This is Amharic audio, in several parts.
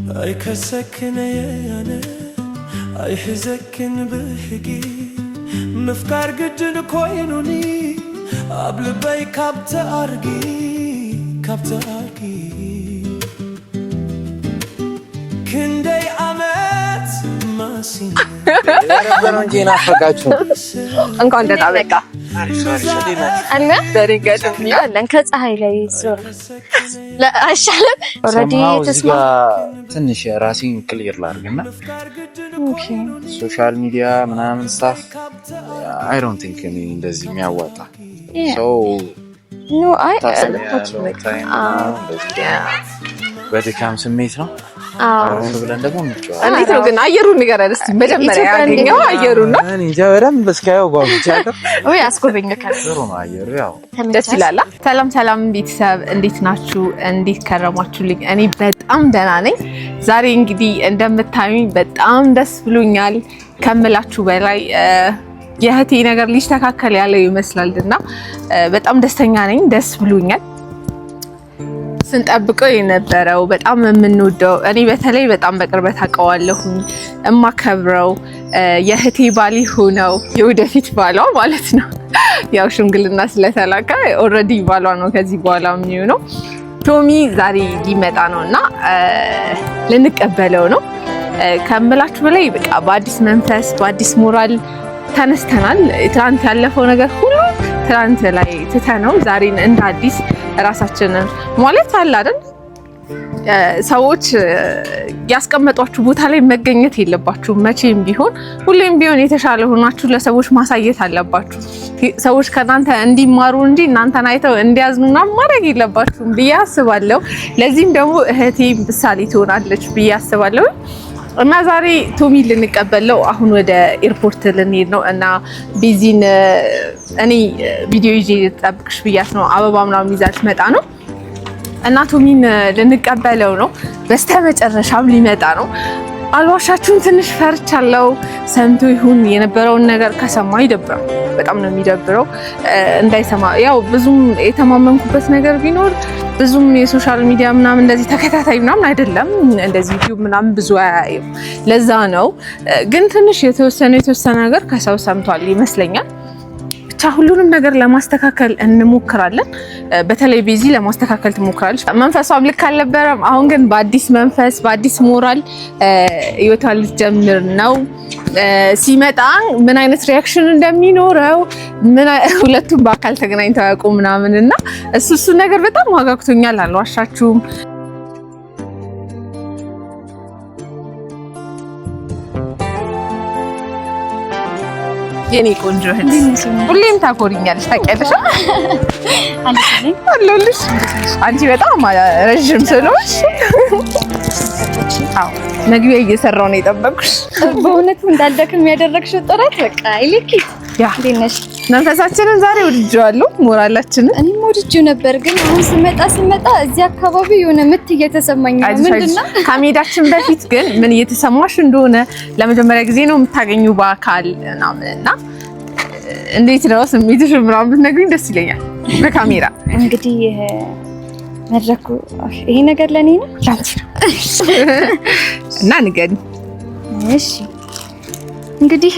أي كسكن يانا أي حزكن بحقي مفكار قدن كوينوني قبل باي كابت أرقي كندي أمات ما سين ربنا نجينا حقاتهم እንኳን ደህና መጣ አለ ደሪገት ያለን ከፀሐይ ላይ ዞር ለአሻለም ኦሬዲ ተስማ ትንሽ ራሴን ክሊር ላድርግና ሶሻል ሚዲያ ምናምን ስታፍ አይ ዶንት ቲንክ እኔ እንደዚህ የሚያዋጣ ሶ ኖ አይ በድካም ስሜት ነው አሁን ብለን ደግሞ እንጫወት እንዴት ነው ግን አየሩ ንገረን እስቲ መጀመሪያ ያገኘው አየሩ ነው እኔ ጀበረም በስካዩ ጓጉቻለሁ ወይ አስጎበኝ ከዘሩ ነው አየሩ ያው ደስ ይላል ሰላም ቤተሰብ እንዴት ናችሁ እንዴት ከረማችሁልኝ እኔ በጣም ደህና ነኝ ዛሬ እንግዲህ እንደምታዩኝ በጣም ደስ ብሎኛል ከመላችሁ በላይ የህቴ ነገር ሊስተካከል ያለው ይመስላልና በጣም ደስተኛ ነኝ ደስ ብሎኛል ስንጠብቀው የነበረው በጣም የምንወደው እኔ በተለይ በጣም በቅርበት አቀዋለሁ እማከብረው የህቴ ባሊ ሆነው የወደፊት ባሏ ማለት ነው ያው ሽምግልና ስለተላከ ኦሬዲ ባሏ ነው ከዚህ በኋላ የሚሆነው ቶሚ ዛሬ ሊመጣ ነውና ልንቀበለው ነው ከመላችሁ በላይ በቃ በአዲስ መንፈስ በአዲስ ሞራል ተነስተናል ትላንት ያለፈው ነገር ሁሉ ትላንት ላይ ትተነው ዛሬን እንደ አዲስ ራሳችንን ማለት አለ አይደል ሰዎች ያስቀመጧችሁ ቦታ ላይ መገኘት የለባችሁም መቼም ቢሆን ሁሌም ቢሆን የተሻለ ሆናችሁ ለሰዎች ማሳየት አለባችሁ ሰዎች ከናንተ እንዲማሩ እንጂ እናንተን አይተው እንዲያዝኑና ማድረግ የለባችሁም ብዬ አስባለሁ ለዚህም ደግሞ እህቴ ምሳሌ ትሆናለች ብዬ አስባለሁ እና ዛሬ ቶሚ ልንቀበለው አሁን ወደ ኤርፖርት ልንሄድ ነው እና ቢዚን እኔ ቪዲዮ ይዤ ተጠብቅሽ ብያት ነው አበባ ምናምን ይዛት መጣ ነው እና ቶሚን ልንቀበለው ነው በስተመጨረሻም ሊመጣ ነው አልዋሻችሁን ትንሽ ፈርቻለሁ ሰምቶ ይሁን የነበረውን ነገር ከሰማ ይደብራል በጣም ነው የሚደብረው እንዳይሰማ ያው ብዙም የተማመንኩበት ነገር ቢኖር ብዙም የሶሻል ሚዲያ ምናምን እንደዚህ ተከታታይ ምናምን አይደለም እንደዚህ ዩቲዩብ ምናምን ብዙ አያየው ለዛ ነው ግን ትንሽ የተወሰነ ነገር ከሰው ሰምቷል ይመስለኛል ብቻ ሁሉንም ነገር ለማስተካከል እንሞክራለን በተለይ ቤዚ ለማስተካከል ትሞክራለች መንፈሷም ልክ አልነበረም አሁን ግን በአዲስ መንፈስ በአዲስ ሞራል ይወታል ጀምር ነው ሲመጣ ምን አይነት ሪአክሽን እንደሚኖረው ሁለቱም በአካል ተገናኝተው ያውቁ ምናምንና እሱ ነገር በጣም ዋጋክቶኛል አልዋሻችሁም የኔ ቆንጆ እህት ሁሌም ታኮሪኛለሽ ታውቂያለሽ አለልሽ አንቺ በጣም ረጅም ስለሆንሽ አዎ መግቢያ እየሰራው ነው የጠበቅኩሽ በእውነቱ እንዳልደክም ያደረግሽው ጥረት በቃ አይልኪ ያ ለነሽ መንፈሳችንን ዛሬ ወድጄዋለሁ ሞራላችንን እኔም ወድጄው ነበር ግን አሁን ስመጣ እዚህ አካባቢ የሆነ ምት እየተሰማኝ ነው ምንድነው ከሜዳችን በፊት ግን ምን እየተሰማሽ እንደሆነ ለመጀመሪያ ጊዜ ነው የምታገኙ በአካል እና እንዴት ነው ስሜትሽ ምናምን ብትነግሪኝ ደስ ይለኛል በካሜራ እንግዲህ መድረኩ ይሄ ነገር ለኔ ነው ላንቺ ነው እና ንገሪ እሺ እንግዲህ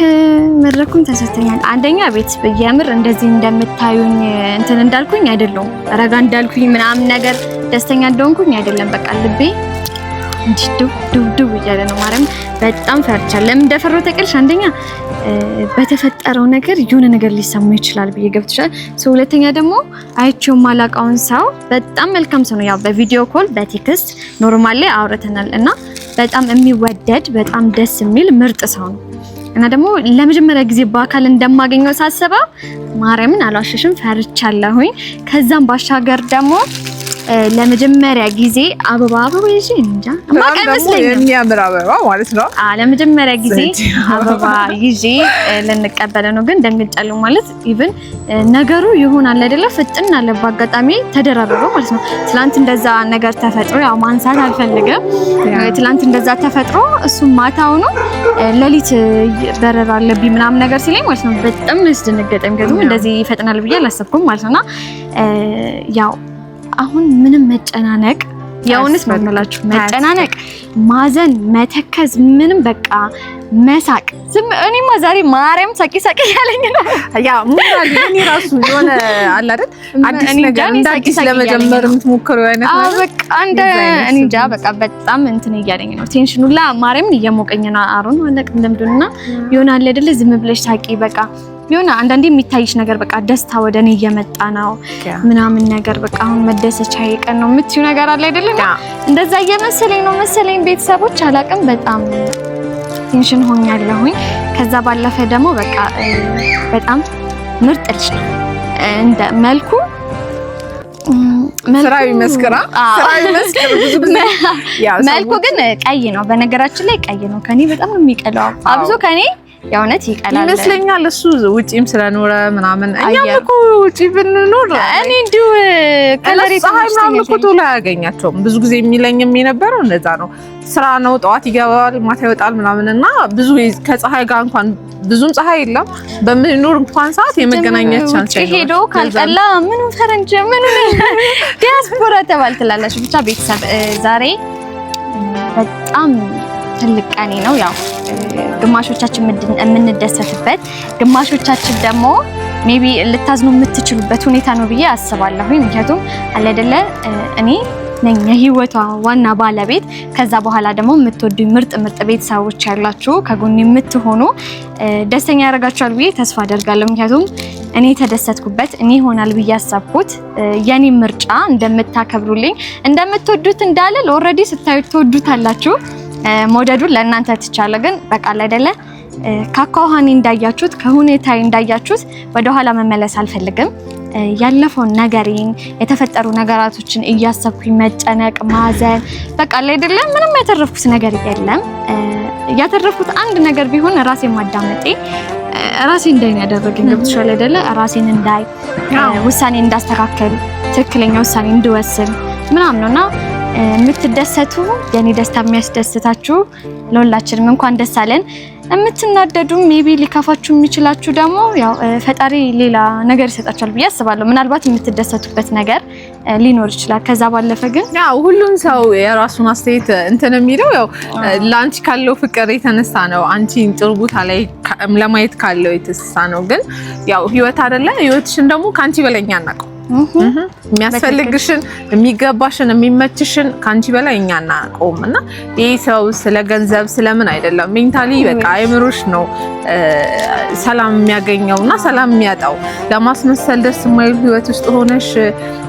መድረኩን ተሰጥተኛል አንደኛ ቤት በየምር እንደዚህ እንደምታዩኝ እንትን እንዳልኩኝ አይደለም ረጋ እንዳልኩኝ ምናምን ነገር ደስተኛ እንደሆንኩኝ አይደለም በቃ ልቤ እንዲዱ ይያለ ነው ማረም በጣም ፈርቻለሁ ለምን እንደፈረው ተቀልሽ አንደኛ በተፈጠረው ነገር የሆነ ነገር ሊሰማው ይችላል ብዬ ገብትሻል ሁለተኛ ደግሞ አይቼው ማላቃውን ሰው በጣም መልካም ሰው ነው ያው በቪዲዮ ኮል በቴክስት ኖርማል ላይ አውርተናል እና በጣም የሚወደድ በጣም ደስ የሚል ምርጥ ሰው ነው እና ደግሞ ለመጀመሪያ ጊዜ በአካል እንደማገኘው ሳስበው ማርያምን አልዋሽሽም ፈርቻለሁኝ ከዛም ባሻገር ደግሞ ለመጀመሪያ ጊዜ አበባ ይዤ እንጃ ማቀመስለኝ የሚያምር አበባ ማለት ነው ለመጀመሪያ ጊዜ አበባ ይዤ ልንቀበል ነው ግን ደንግጫለሁ ማለት ኢቭን ነገሩ ይሆናል አይደለ ፍጥን አለ በአጋጣሚ ተደራረበ ማለት ነው ትላንት እንደዛ ነገር ተፈጥሮ ያው ማንሳት አልፈልግም ትላንት እንደዛ ተፈጥሮ እሱ ማታው ነው ለሊት በረራ አለብኝ ምናምን ነገር ሲለኝ ማለት ነው በጣም ያስደነገጠኝ ግን እንደዚህ ይፈጥናል ብዬ አላሰብኩም ማለት ነውና ያው አሁን ምንም መጨናነቅ የእውነት ነው የምላችሁ። መጨናነቅ፣ ማዘን፣ መተከዝ ምንም በቃ መሳቅ እኔማ ዛሬ ማርያም ሳቂ ያለኝ ነው። ያ ሞራል እኔ ራሱ የሆነ አለ አይደል አዲስ ነገር እንዳዲስ ለመጀመር የምትሞክረው አይነት ነው። በቃ እንደ እኔ እንጃ በቃ በጣም እንትን እያለኝ ነው። ቴንሽኑላ ማርያምን እየሞቀኝ ነው። አሮን አለቅም ለምዱና ይሆናል አይደል ዝም ብለሽ ሳቂ በቃ የሆነ አንዳንዴ የሚታይሽ ነገር በቃ ደስታ ወደኔ እየመጣ ነው ምናምን ነገር በቃ አሁን መደሰቻ የቀን ነው የምትዩ ነገር አለ አይደል? እንደዛ እየመሰለኝ ነው መሰለኝ ቤተሰቦች አላቅም በጣም ቴንሽን ሆኛለሁኝ። ከዛ ባለፈ ደግሞ በቃ በጣም ምርጥ ልጅ ነው እንደ መልኩ ስራዊ መስከራ ብዙ ጊዜ መልኩ ግን ቀይ ነው። በነገራችን ላይ ቀይ ነው። ከኔ በጣም ነው የሚቀላው አብዞ ከኔ የእውነት ይቀላል ይመስለኛል። እሱ ውጪም ስለኖረ ምናምን እኛም እኮ ውጪ ብንኖር እኔ እንዲሁ ከለሪ ምናምን እኮ ቶሎ አያገኛቸውም። ብዙ ጊዜ የሚለኝም የነበረው እንደዛ ነው። ስራ ነው፣ ጠዋት ይገባል ማታ ይወጣል ምናምን እና ብዙ ከፀሐይ ጋር እንኳን ብዙም ፀሐይ የለም በሚኖር እንኳን ሰዓት የመገናኘት ቻንስ የለውም። ሄዶ ካልቀላ ምኑ ፈረንጅ ምኑ ዲያስፖራ ተባል ትላለች። ብቻ ቤተሰብ ዛሬ በጣም ትልቅ ቀኔ ነው። ያው ግማሾቻችን የምንደሰትበት ግማሾቻችን ደግሞ ሜቢ ልታዝኑ የምትችሉበት ሁኔታ ነው ብዬ አስባለሁ። ምክንያቱም አለ አይደለ እኔ ነኝ የህይወቷ ዋና ባለቤት። ከዛ በኋላ ደግሞ የምትወዱኝ ምርጥ ቤተሰቦች ያላችሁ ከጎን የምትሆኑ ደስተኛ ያደርጋችኋል ብዬ ተስፋ አደርጋለሁ። ምክንያቱም እኔ ተደሰትኩበት እኔ ይሆናል ብዬ አሰብኩት የኔ ምርጫ እንደምታከብሩልኝ እንደምትወዱት እንዳለ ኦልሬዲ ስታዩት ትወዱታላችሁ። ሞዴሉን ለእናንተ ትቻለ ግን በቃ አይደለ ካካውሃኒ እንዳያችሁት ከሁኔታዬ እንዳያችሁት ወደ ኋላ መመለስ አልፈልግም። ያለፈውን ነገሬን የተፈጠሩ ነገራቶችን እያሰብኩኝ መጨነቅ ማዘን በቃ አይደለ ምንም ያተረፍኩት ነገር የለም። ያተረፍኩት አንድ ነገር ቢሆን ራሴን ማዳመጤ ራሴ እንዳይ ያደረገኝ ገብቶሻል አይደለ ራሴን እንዳይ ውሳኔ እንዳስተካከል ትክክለኛ ውሳኔ እንድወስን ምናምን ነውና የምትደሰቱ የኔ ደስታ የሚያስደስታችሁ ለሁላችንም እንኳን ደስ አለን። የምትናደዱ ሜቢ ሊካፋችሁ የሚችላችሁ ደግሞ ያው ፈጣሪ ሌላ ነገር ይሰጣችኋል ብዬ አስባለሁ። ምናልባት የምትደሰቱበት ነገር ሊኖር ይችላል። ከዛ ባለፈ ግን ያው ሁሉም ሰው የራሱን አስተያየት እንትን የሚለው ያው ላንቺ ካለው ፍቅር የተነሳ ነው። አንቺን ጥሩ ቦታ ላይ ለማየት ካለው የተነሳ ነው። ግን ያው ህይወት አይደለ ህይወትሽን ደግሞ ካንቺ በለኛ እናቀው የሚያስፈልግሽን የሚገባሽን የሚመችሽን ካንቺ በላይ እኛ እናቀውምና ይሄ ሰው ስለ ገንዘብ ስለምን አይደለም ሜንታሊ በቃ አይምሮሽ ነው ሰላም የሚያገኘውና ሰላም የሚያጣው። ለማስመሰል ደስ የማይል ህይወት ውስጥ ሆነሽ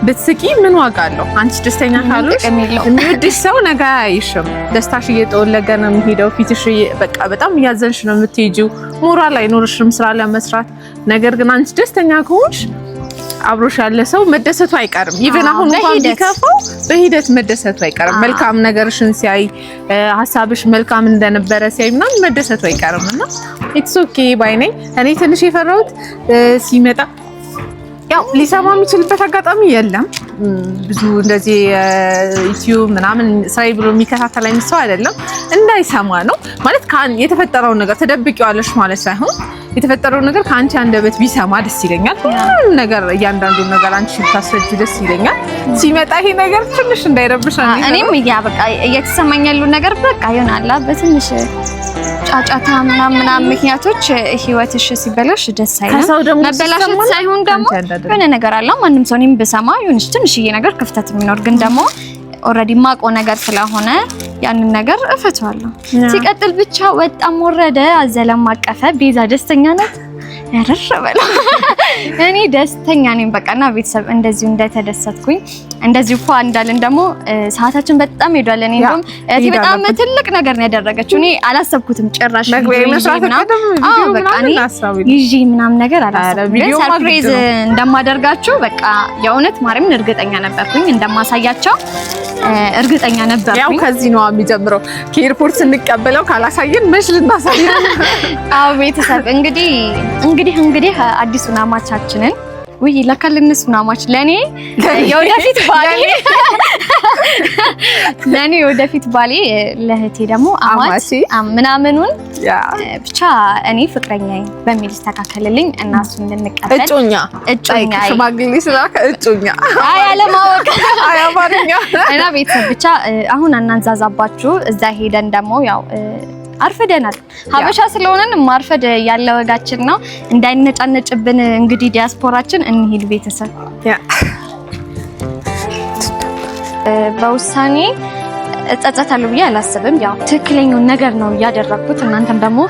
ብትስቂ ምን ዋጋ አለው? አንቺ ደስተኛ ካልሆንሽ የሚወድሽ ሰው ነገ አይሽም። ደስታሽ እየጠወለገ ነው የሚሄደው። ፊትሽ በቃ በጣም እያዘንሽ ነው የምትሄጂው። ሞራል አይኖርሽም ስራ ለመስራት። ነገር ግን አንቺ ደስተኛ ከሆንሽ አብሮሽ ያለ ሰው መደሰቱ አይቀርም። ኢቭን አሁን እንኳን ቢከፋው በሂደት መደሰቱ አይቀርም። መልካም ነገርሽን ሲያይ ሐሳብሽ መልካም እንደነበረ ሲያይ ምናምን መደሰቱ አይቀርምና ኢትስ ኦኬ ባይ ነኝ። እኔ ትንሽ የፈራሁት ሲመጣ ያው ሊሰማ የሚችልበት አጋጣሚ የለም። ብዙ እንደዚህ ዩቲዩብ ምናምን ሳይ ብሎ የሚከታተል አይነት ሰው አይደለም። እንዳይሰማ ነው ማለት የተፈጠረው ነገር ተደብቂዋለሽ ማለት ሳይሆን የተፈጠረው ነገር ከአንቺ አንደበት ቢሰማ ደስ ይለኛል። ሁሉም ነገር እያንዳንዱ ነገር አንቺ ታስረጂ ደስ ይለኛል። ሲመጣ ይሄ ነገር ትንሽ እንዳይረብሽ እኔም ያ በቃ እየተሰማኝ ያለው ነገር በቃ ይሆናል በትንሽ ጫጫታ ምናምን ምክንያቶች ህይወትሽ ሲበላሽ ደስ አይልም። መበላሽት ሳይሆን ደግሞ የሆነ ነገር አለ ማንም ሰው እኔም ብሰማ ይሁንሽ ትንሽዬ ነገር ክፍተት የሚኖር ግን ደግሞ ኦልሬዲ ማቆ ነገር ስለሆነ ያንን ነገር እፈቷለሁ። ሲቀጥል ብቻ ወጣም ወረደ አዘለም አቀፈ ቤዛ ደስተኛ ናት ያረረበለ እኔ ደስተኛ ነኝ በቃና ቤተሰብ እንደዚሁ እንደተደሰትኩኝ እንደዚሁ ፏ እንዳልን ደግሞ ሰዓታችን በጣም ሄዷል። እኔ እንደውም እዚህ በጣም ትልቅ ነገር ነው ያደረገችው። እኔ አላሰብኩትም ጭራሽ ይዤ ምናምን ነገር አላሰብኩም። ሰርፕራይዝ እንደማደርጋችሁ በቃ የእውነት ማርያምን እርግጠኛ ነበርኩኝ እንደማሳያቸው እርግጠኛ ነበርኩኝ። ያው ከዚህ ነው የሚጀምረው ከኤርፖርት ስንቀበለው ካላሳየን መች ልናሳየን። አዎ ቤተሰብ እንግዲህ አዲሱን አማቻችንን ወይ ለካል እነሱ ናማች ለኔ የወደፊት ባሌ ለኔ የወደፊት ባሌ ለህቴ ደግሞ አማች ምናምኑን ብቻ እኔ ፍቅረኛዬ በሚል ይስተካከልልኝ እና እሱን እንቀበል እጮኛ ሽማግሌ ስላከ እጮኛ አያለማወቅ አያባርኛ እና ቤተሰብ ብቻ አሁን አናንዛዛባችሁ እዛ ሄደን ደግሞ ያው አርፈደናል ሀበሻ ስለሆነን ማርፈድ ያለ ወጋችን ነው እንዳይነጫነጭብን እንግዲህ ዲያስፖራችን እንሂድ ቤተሰብ በውሳኔ እጸጸታለሁ ብዬ አላስብም ያው ትክክለኛውን ነገር ነው ያደረኩት እናንተም ደግሞ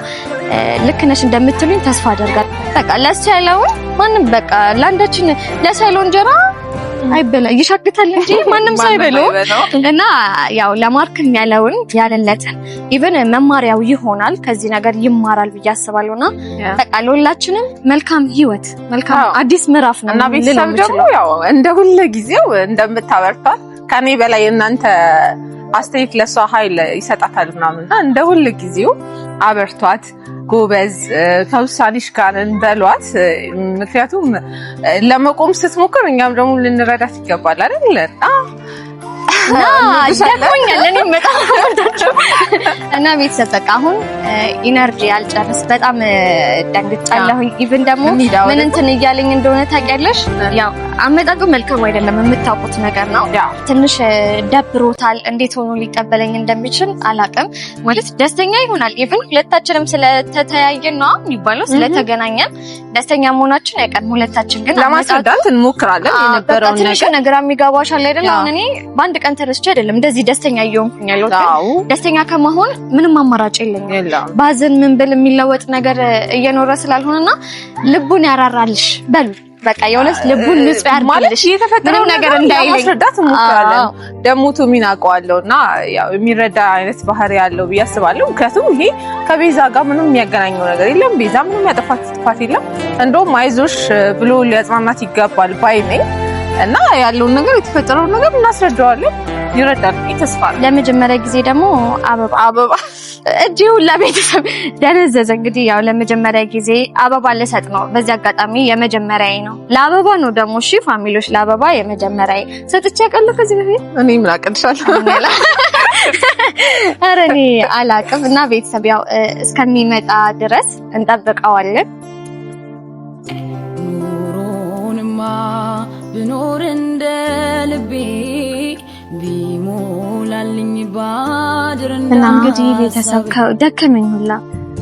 ልክ ነሽ እንደምትሉኝ ተስፋ አደርጋለሁ በቃ ለሱ ያለው ማንም በቃ ላንዳችን ለሳይሎን እንጀራ አይበላ ይሻክታል እንጂ ማንም ሰው አይበለው እና ያው ለማርክ ያለውን ያለለትን ኢቭን መማሪያው ይሆናል ከዚህ ነገር ይማራል ብዬ አስባለሁና በቃ ለሁላችንም መልካም ህይወት መልካም አዲስ ምዕራፍ ነው እና ቤተሰብ ደግሞ ያው እንደ ሁሉ ጊዜው እንደምታበርቷት ከኔ በላይ እናንተ አስተያየት ለሷ ኃይል ይሰጣታል ምናምንና እንደ ሁሉ ጊዜው አበርቷት ጎበዝ ከውሳኔሽ ጋር እንበሏት ምክንያቱም ለመቆም ስትሞክር እኛም ደግሞ ልንረዳት ይገባል አይደል ደክሞኛል እኔ በጣም ወጣችሁ እና ቤተሰብ በቃ አሁን ኢነርጂ አልጨርስ በጣም ደንግጫለሁ ኢቭን ደግሞ ምን እንትን እያለኝ እንደሆነ ታውቂያለሽ ያው አመጣጡ መልካም አይደለም የምታውቁት ነገር ነው ትንሽ ደብሮታል እንዴት ሆኖ ሊቀበለኝ እንደሚችል አላውቅም ማለት ደስተኛ ይሆናል ኢቭን ሁለታችንም ስለተተያየን ነው የሚባለው ስለተገናኘን ደስተኛ መሆናችን አይቀርም ሁለታችን ግን ለማስረዳት እንሞክራለን የነበረው ነገር የሚገባሻል አይደል አሁን እኔ በአንድ ቀን ተረስቼ አይደለም እንደዚህ ደስተኛ እየሆንኩኝ ያለሁት ደስተኛ ከመሆን ምንም አማራጭ የለኝም ባዘን ምን ብል የሚለወጥ ነገር እየኖረ ስላልሆነና ልቡን ያራራልሽ በሉ በቃ የሆነስ ልቡን ንጹህ ያርግልሽ ምንም ነገር እንዳይለኝ ማስረዳት እንሞክራለን ደግሞ ቱሚን አውቀዋለሁና ያው የሚረዳ አይነት ባህሪ ያለው ብያስባለሁ ምክንያቱም ይሄ ከቤዛ ጋር ምንም የሚያገናኘው ነገር የለም ቤዛ ምንም ያጠፋት ጥፋት የለም እንደውም አይዞሽ ብሎ ሊያጽናናት ይገባል ባይ ነኝ እና ያለውን ነገር የተፈጠረውን ነገር እናስረዳዋለን ይረዳል ተስፋ ለመጀመሪያ ጊዜ ደግሞ አበባ እጂው ለቤተሰብ ደረዘዘ እንግዲህ ያው ለመጀመሪያ ጊዜ አበባ ለሰጥ ነው በዚህ አጋጣሚ የመጀመሪያዬ ነው ለአበባ ነው ደግሞ እሺ ፋሚሊዎች ለአበባ የመጀመሪያዬ ሰጥቼ ያቀለው ከዚህ በፊት እኔ ምን አቀድሻለሁ አረኔ አላቅም እና ቤተሰብ ያው እስከሚመጣ ድረስ እንጠብቀዋለን ብኖር እንደ ልቤ ቢሞላልኝ ባድርና እና እንግዲህ ቤተሰብ ደከመኝ ሁላ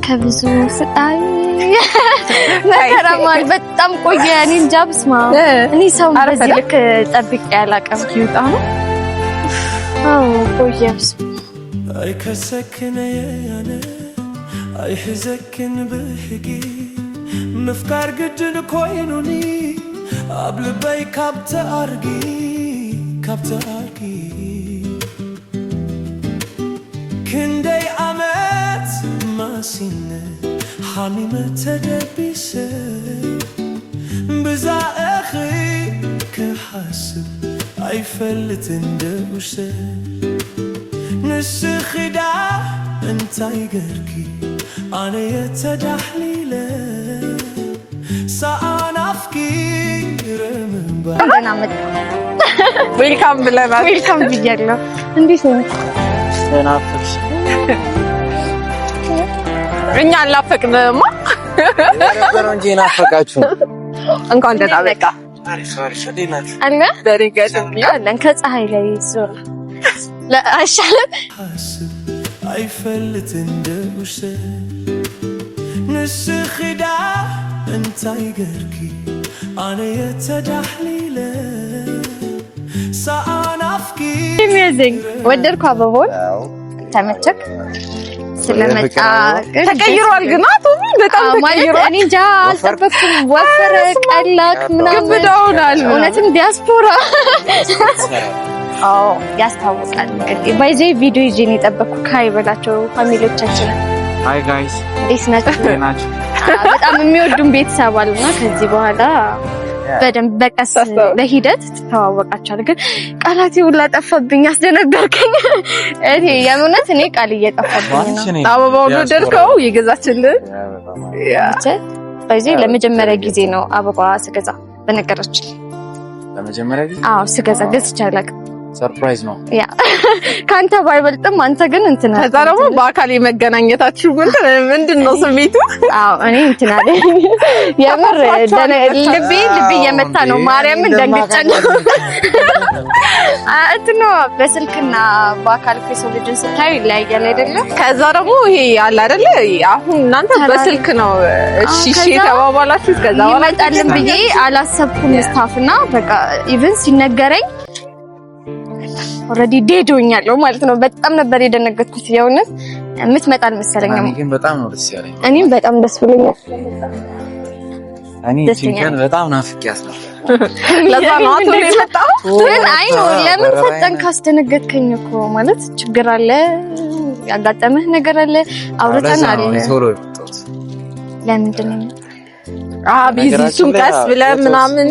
ከብዙ ስቃይ መከራማል በጣም ቆየ እኔ እንጃ ብስማ እኔ ሰው በዚህ ልክ ጠብቄ ያላቀም ይውጣ ነው አው ቆየስ አይ ከሰከነ ያነ አይ ህዘክን በህጊ مفكار قدن كوينوني قبل باي كابت أرقي كندي عمت ما سنة حاني متدبيس بزا أخي كحاسب أي فلت اندوس نسخي دا انت يقركي أنا يتدحليلة سأنافكي رمبا ዌልካም ብለናል ዌልካም ብያለሁ እንዴት ነው ተናፍቅሽ እኛ አላፈቅንማ የነበረው እንጂ ናፈቃችሁ እንኳን ደህና በቃ ሶሪ ሸዲናችሁ አለ ደሪገት ያለን ከፀሐይ ላይ ዞር ለአሻለም አይፈልት እንደውሽ ንስኺዳ እንታይ ገርኪ أنا يتدحليلة سأنافكي amazing ወደድኩ አበቦን ተመቸክ ስለመጣ ተቀይሯል ግን አቶሚ በጣም ተቀይሯል እኔ እንጃ አልጠበቅኩም ወፈረ ቀላክ ምናምን ግብዳውናል እውነትም ዲያስፖራ አዎ ያስታውቃል እንግዲህ ባይዜ ቪዲዮ ይዤ ነው የጠበቅኩ ካይበላቸው ፋሚሊዎቻችን ሃይ ጋይስ እንዴት ናችሁ በጣም የሚወዱን ቤተሰብ አሉና ከዚህ በኋላ በደንብ በቀስ በሂደት ተዋወቃቻለሁ ግን ቃላቴ ሁላ ጠፋብኝ አስደነገርከኝ እኔ የእውነት እኔ ቃል እየጠፋብኝ ነው አበባው ወደድከው ይገዛችልን ባይዜ ለመጀመሪያ ጊዜ ነው አበባ ስገዛ በነገራችን ለመጀመሪያ ጊዜ ስገዛ ገዝቻለሁ። ሰርፕራይዝ ነው ያ ካንተ ባይበልጥም አንተ ግን እንትና ከዛ ደግሞ በአካል የመገናኘታችሁ ምንድነው ስሜቱ? እኔ እንትና የምር ልቤ እየመታ ነው። ማርያምን ደንግጫለሁ። እንትኑ በስልክና በአካል የሰው ልጅን ስታዩ ይለያያል አይደለ? ከዛ ደግሞ ይሄ አለ አይደለ? አሁን እናንተ በስልክ ነው እሺ ተባባላችሁ። ከዛ ይመጣልን ብዬ አላሰብኩም። ስታፍና በቃ ኢቭን ሲነገረኝ ኦሬዲ ዴድ ሆኛለሁ ማለት ነው። በጣም ነበር የደነገጥኩት። የእውነት የምትመጣ አልመሰለኝም። እኔ ግን በጣም ነው ደስ ያለኝ። እኔም በጣም ደስ ብሎኛል። እኔ ቺንከን በጣም ናፍቄያት ነበር። ለዛ ነው አቶ የመጣው። ግን አይ ነው ለምን ፈጠን ካስደነገጥከኝ እኮ ማለት ችግር አለ፣ ያጋጠመህ ነገር አለ፣ አውርተናል። ለምንድን ነው ቢዚሱም ቀስ ብለህ ምናምን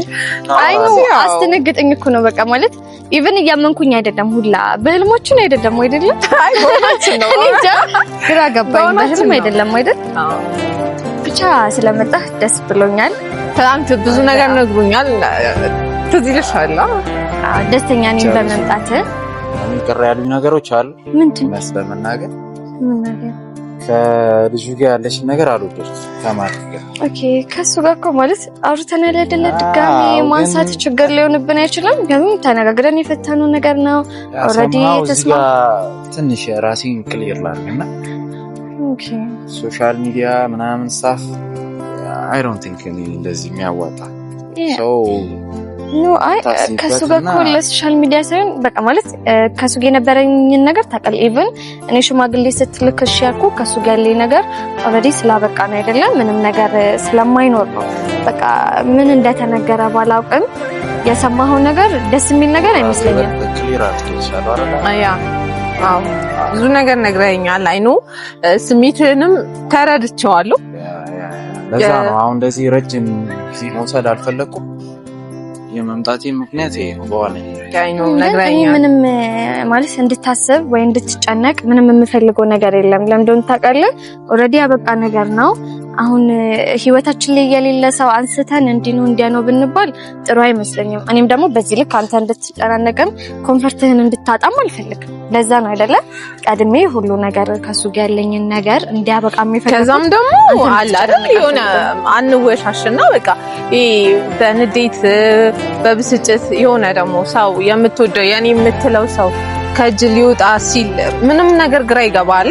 አይ ነው አስደነገጠኝ እኮ ነው በቃ ማለት ኢቭን እያመንኩኝ አይደለም ሁላ በህልሞችን አይደለም አይደለም አይ ቦታችን ነው እንጃ ግራ ገባኝ። በህልም አይደለም አይደል? ብቻ ስለመጣህ ደስ ብሎኛል። ትናንት ብዙ ነገር ነግሩኛል። ትዝ ይልሻል? ደስተኛ ነኝ በመምጣት። ቅር ያሉኝ ነገሮች አሉ። ምንድን ነው ለመናገር? ምን ነገር? ከልጁ ጋር ያለሽ ነገር አልወደድኩት። ተማሪ ጋር ኦኬ፣ ከሱ ጋር እኮ ማለት አውርተናል አይደለ? ድጋሚ ማንሳት ችግር ሊሆንብን አይችልም። ግን ተነጋግረን የፈታነው ነገር ነው። ኦሬዲ ተስማ ትንሽ ራሴን ክሊር ላድርግና ኦኬ፣ ሶሻል ሚዲያ ምናምን ስታፍ አይ ዶንት ቲንክ እንደዚህ የሚያዋጣ ሰው ኖ አይ ከሱ ጋር እኮ ለሶሻል ሚዲያ ሳይሆን በቃ ማለት ከሱ ጋር የነበረኝን ነገር ታውቃለህ። ኢቭን እኔ ሽማግሌ ስትልክ እሺ ያልኩ ከሱ ጋር ያለኝ ነገር ኦሬዲ ስላበቃ ነው አይደለም። ምንም ነገር ስለማይኖር ነው። በቃ ምን እንደተነገረ ባላውቅም የሰማኸው ነገር ደስ የሚል ነገር አይመስለኝም። ክሊር አድርገሻለሁ አይደል? ያ አዎ ብዙ ነገር ነግረኸኛል። አይኑ ስሜትህንም ተረድቼዋለሁ። ለዛ ነው አሁን እንደዚህ ረጅም ጊዜ መውሰድ አልፈለኩም። የመምጣቴ ምክንያት ይሄ ነው በዋነኝነት። ምንም ማለት እንድታስብ ወይ እንድትጨነቅ ምንም የምፈልገው ነገር የለም። ለምንድነው ታውቃለህ? ኦሬዲ ያበቃ ነገር ነው። አሁን ህይወታችን ላይ የሌለ ሰው አንስተን እንዲኑ እንዲያ ነው ብንባል ጥሩ አይመስለኝም። እኔም ደግሞ በዚህ ልክ አንተ እንድትጨናነቅም ኮምፎርትህን እንድታጣም አልፈልግም። ለዛ ነው አይደለ ቀድሜ ሁሉ ነገር ከሱ ጋር ያለኝን ነገር እንዲያበቃ የሚፈልገው። ከዛም ደግሞ አለ አይደል የሆነ አንወሻሽና በቃ በንዴት በብስጭት የሆነ ደግሞ ሰው የምትወደው ያኔ የምትለው ሰው ከእጅ ሊወጣ ሲል ምንም ነገር ግራ ይገባል።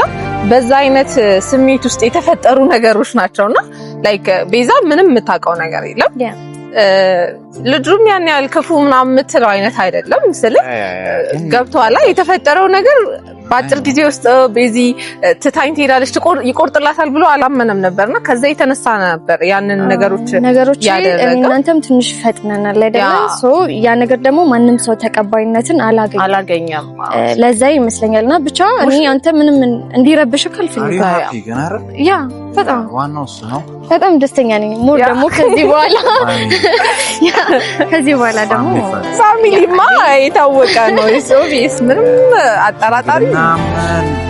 በዛ አይነት ስሜት ውስጥ የተፈጠሩ ነገሮች ናቸውና ላይክ ቤዛ ምንም የምታውቀው ነገር የለም። ልጁም ያን ያህል ክፉ ምናምን የምትለው አይነት አይደለም። ስልህ ገብቶሃል? የተፈጠረው ነገር በአጭር ጊዜ ውስጥ ቤዚ ትታኝ ትሄዳለች ይቆርጥላታል ብሎ አላመነም ነበርና ከዛ የተነሳ ነበር ያንን ነገሮች እናንተም ትንሽ ፈጥነናል አይደለ? ሶ ያ ነገር ደግሞ ማንም ሰው ተቀባይነትን አላገኘም። ለዛ ይመስለኛልና ብቻ እኔ አንተ ምንም እንዲረብሽህ አልፈልግም። ያ በጣም ዋናው እሱ ነው። በጣም ደስተኛ ነኝ። ሞር ደግሞ ከዚህ በኋላ ደግሞ ፋሚሊማ የታወቀ ነው። ሶቪስ ምንም አጠራጣሪ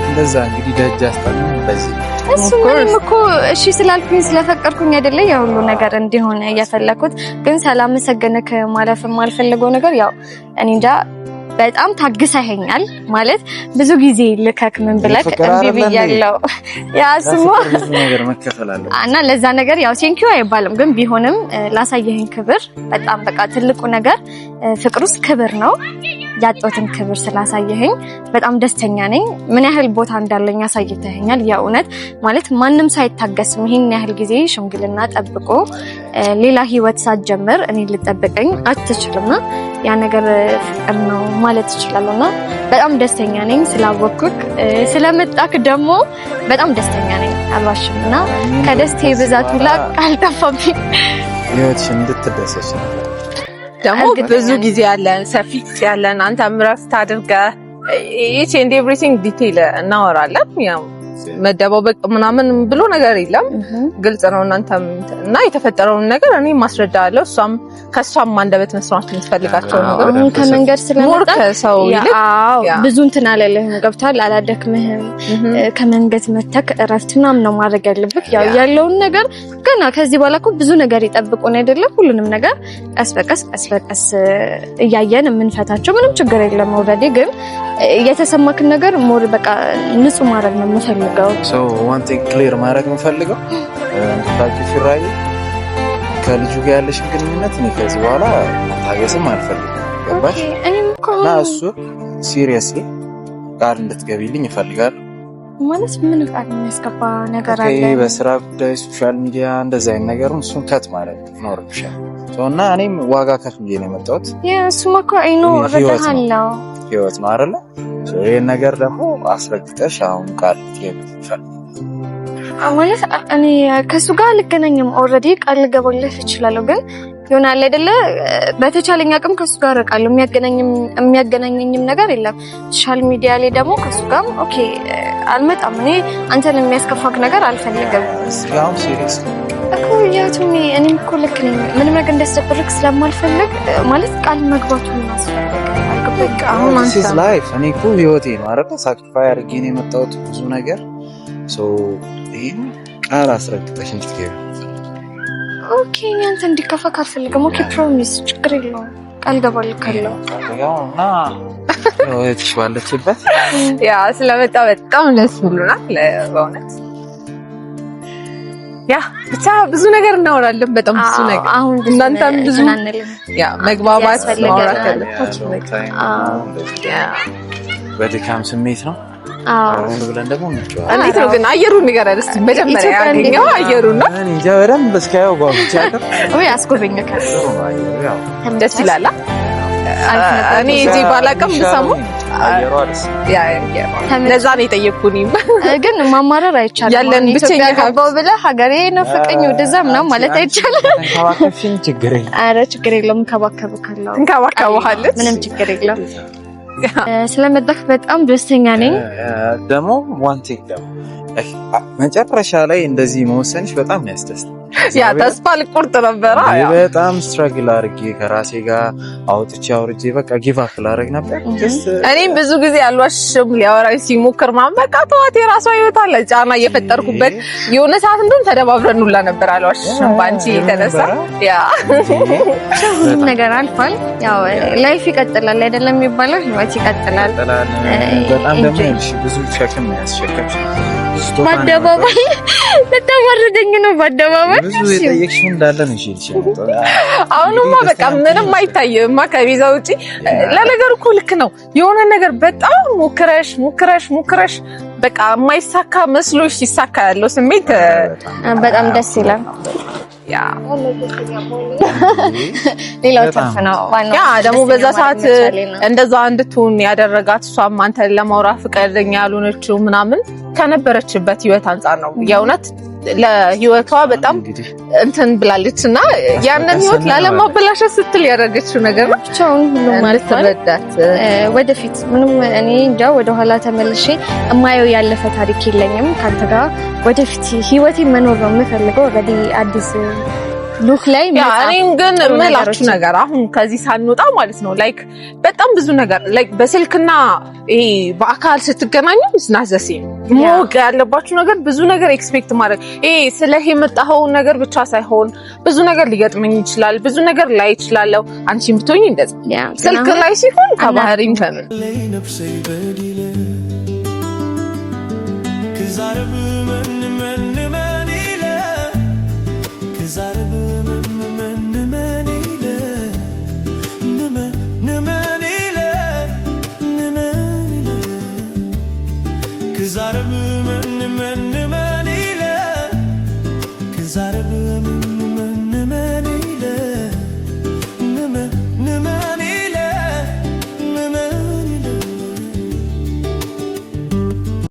እንደዛ እንግዲህ ደጅ አስጠን በዚህ እሱ ምንም እኮ እሺ ስላልኩኝ ስለፈቀድኩኝ አይደለ ያ ሁሉ ነገር እንዲሆነ እያፈለኩት። ግን ሳላመሰግንክ ማለፍ የማልፈልገው ነገር ያው እኔ እንጃ በጣም ታግሰኸኛል ማለት ብዙ ጊዜ ልከክ ምን ብለክ እንቢ ብያለሁ። ያ ስሙ ነገር መከፈል አለ እና ለዛ ነገር ያው ቴንኪው አይባልም። ግን ቢሆንም ላሳየኸኝ ክብር በጣም በቃ ትልቁ ነገር ፍቅሩስ ክብር ነው። ያጣሁትን ክብር ስላሳየኸኝ በጣም ደስተኛ ነኝ። ምን ያህል ቦታ እንዳለኝ አሳይተኸኛል። የእውነት ማለት ማንም ሰው አይታገስም ይሄን ያህል ጊዜ ሽምግልና ጠብቆ ሌላ ህይወት ሳትጀምር እኔ ልጠብቀኝ አትችልምና ያ ነገር ፍቅር ነው ማለት እችላለሁና በጣም ደስተኛ ነኝ ስላወቅኩክ። ስለመጣክ ደግሞ በጣም ደስተኛ ነኝ። አልዋሽምና ከደስታዬ ብዛት ሁላ ካልጠፋብኝ ህይወትሽ እንድትደሰች ነው። ደግሞ ብዙ ጊዜ ያለን ሰፊ ያለን አንተ ምራስ ታድርጋ each and everything ዲቴል እናወራለን። ያው መደባበቅ ምናምን ብሎ ነገር የለም ግልጽ ነው እናንተም እና የተፈጠረውን ነገር እኔ ማስረዳለሁ እሷም ከሷም አንደበት መስማት የምትፈልጋቸው ነገር አሁን ከመንገድ ስለመጣ ሰው ይልቅ ብዙ እንትን አላለህም ገብቷል አላደክምህም ከመንገድ መተክ እረፍት ምናምን ነው ማድረግ ያለብህ ያው ያለውን ነገር ገና ከዚህ በኋላ እኮ ብዙ ነገር ይጠብቁን አይደለም ሁሉንም ነገር ቀስ በቀስ እያየን የምንፈታቸው ምንም ችግር የለም ኦልሬዲ ግን የተሰማክ ነገር ሞር በቃ ንጹህ ማድረግ ነው የምፈልገው so one thing clear ማድረግ የምፈልገው ታውቂ ፍራይ ከልጁ ጋር ያለሽ ግንኙነት ነው ከዚህ በኋላ ታገስም አልፈልግም ገባሽ እና እሱ ሲሪየስሊ ቃል እንድትገቢልኝ እፈልጋለሁ ማለት ምን ቃል የሚያስገባ ነገር አለ በስራ ጉዳይ ሶሻል ሚዲያ እንደዛ አይነት ነገሩን እሱን ከት ማለት ነው እና እኔም ዋጋ ከፍዬ ነው የመጣሁት እሱማ እኮ አይኖ ረዳሃለሁ ህይወት ነው አይደለ ይሄን ነገር ደግሞ አስረግጠሽ አሁን ቃል ትገቢልኝ ማለት እኔ ከሱ ጋር ልገናኝም ኦልሬዲ ቃል ልገባልህ እችላለሁ ግን ይሆናል አይደለ በተቻለኝ አቅም ከሱ ጋር ርቃለሁ የሚያገናኘኝም ነገር የለም ሶሻል ሚዲያ ላይ ደግሞ ከሱ ጋር ኦኬ አልመጣም እኔ አንተን የሚያስከፋክ ነገር አልፈልግም ያው ሲሪየስ እኮ ያቱኒ እኔም እኮ ልክ ነኝ ምንም ነገር እንደሰብርክ ስለማልፈልግ ማለት ቃል መግባቱ ነው አስፈልግ በቃ አሁን አንተ ላይፍ እኔ እኮ ህይወቴ ነው አይደል ሳክሪፋይ አድርጌ ነው የመጣሁት ብዙ ነገር ሶ ይሄን ቃል አስረግጠሽ እንድትገቢ ኦኬ አንተ እንዲከፋክ አልፈልግም ኦኬ ፕሮሚስ ችግር የለውም ቃል ገባልካለሁ ያውና ወይስ ባለችበት ያ ስለመጣ በጣም ደስ ብሎናል በእውነት ያ ብቻ ብዙ ነገር እናወራለን በጣም ብዙ ነገር አሁን እናንተም ብዙ ያ መግባባት ማውራት አለ በድካም ስሜት ነው ብለን ደግሞ እንዴት ነው ግን አየሩን ንገረን እስኪ መጀመሪያ ያገኘው አየሩን ነው እኔ እንጃ በደንብ እስካየው ጓጉቻ ወይ አስጎበኘከው ደስ ይላል እኔ እዚህ ባላቀም ብሰሙ ያ ለዛ ነው የጠየቅኩኝም ግን ማማረር አይቻልም ያለን ብቸኛ ገባው ብለ ሀገሬ ነው ፍቅኝ ወደዛ ምናምን ማለት አይቻልም ተንከባከብሽኝ ችግር የለም ኧረ ችግር የለም እንከባከብካለሁ እንከባከብሃለች ምንም ችግር የለም ስለመጣህ በጣም ደስተኛ ነኝ ደግሞ ዋን ቲንግ መጨረሻ ላይ እንደዚህ መወሰንሽ በጣም ያስደስታል ያ ተስፋ ልቆርጥ ነበር በጣም ስትራግል አድርጌ ከራሴ ጋር አውጥቼ አውርጄ በቃ ጊቭ አፕ ላደርግ ነበር እኔም ብዙ ጊዜ አልዋሽም ሊያወራኝ ሲሞክር በቃ ተዋት የራሷ ህይወት አለ ጫና እየፈጠርኩበት የሆነ ሰዓት እንደውም ተደባብረን ሁላ ነበር አልዋሽም ባንቺ የተነሳ ያ ሁሉም ነገር አልፏል ያው ላይፍ ይቀጥላል አይደለም የሚባለው ህይወት ይቀጥላል በጣም ደግሞ ብዙ ሸክም ያስሸከምሽ ባደባባይ በጣም ወረደኝ ነው ባደባባይ ብዙ የጠየቅሽው እንዳለ ነው እሺ አሁንማ በቃ ምንም አይታየማ ከቤዛ ውጪ ለነገር እኮ ልክ ነው የሆነ ነገር በጣም ሞክረሽ በቃ የማይሳካ መስሎሽ ሲሳካ ያለው ስሜት በጣም ደስ ይላል ያ ሌላው ተርፍ ነው ያ ደግሞ በዛ ሰዓት እንደዛ እንድትሆን ያደረጋት እሷም አንተን ለማውራት ፍቃደኛ ያልሆነችው ምናምን ከነበረችበት ህይወት አንፃር ነው የእውነት ለህይወቷ በጣም እንትን ብላለችና ያንን ህይወት ላለማበላሸት ስትል ያደረገችው ነገር ነው ብቻውን ሁሉ ማለት ተበዳት ወደፊት ምንም እኔ እንጃ ወደ ኋላ ተመልሼ እማየው ያለፈ ታሪክ የለኝም ካንተ ጋር ወደፊት ህይወቴ መኖር ነው የምፈልገው ኦልሬዲ አዲስ ሉክ ላይ እኔም ግን እምላችሁ ነገር አሁን ከዚህ ሳንወጣ ማለት ነው ላይክ በጣም ብዙ ነገር ላይክ በስልክና ይሄ በአካል ስትገናኙ ስናዘሲ ሞቅ ያለባችሁ ነገር ብዙ ነገር ኤክስፔክት ማድረግ ይሄ ስለህ የመጣው ነገር ብቻ ሳይሆን ብዙ ነገር ሊገጥመኝ ይችላል ብዙ ነገር ላይ ይችላልው አንቺም ብትሆኚ እንደዛ ስልክ ላይ ሲሆን ከባህሪም ከምን Cause I